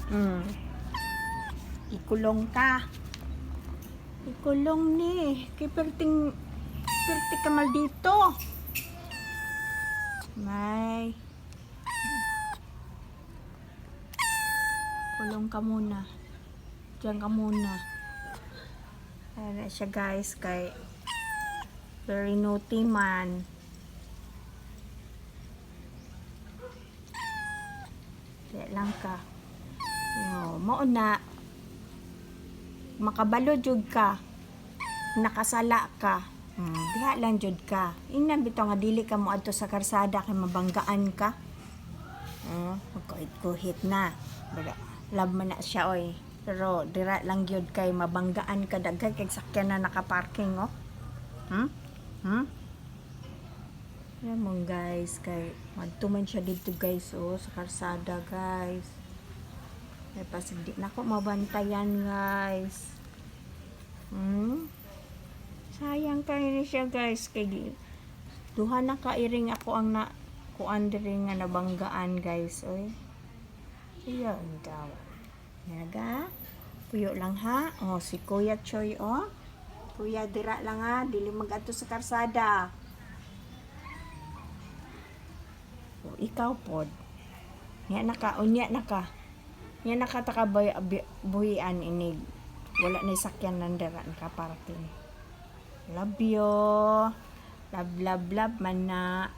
Mm. Ikulong ka. Ikulong ni. Kay perting ka mal dito. May. Kulong ka muna. Diyan ka muna. Ayan na siya guys. Kay very naughty man. Kaya lang ka. Mauna. Makabalo jud ka. Nakasala ka. Diha lang jud ka. Ingnan bitaw nga dili ka mo adto sa karsada kay mabanggaan ka. Magkuhit na. Love man na siya oy. Pero dira lang jud kay mabanggaan ka daghan kay sakyan na nakaparking oh. Ayan mo guys, kay magtuman siya dito guys oh, sa karsada guys. Kaya pasig di na ako mabantayan guys. Sayang kayo na siya guys, kay duha na kairing ako ang na kuan diri nga nabanggaan guys oy. Ayan daw. Yaga. Puyo lang ha. Oh, si Kuya Choy oh. Kuya dira lang ha, dili mag-adto sa karsada. O, ikaw pod. Nya naka, unya naka. Nya nakataka buhian inig. Wala na sakyan nandara naka parking. Love you. Love man na.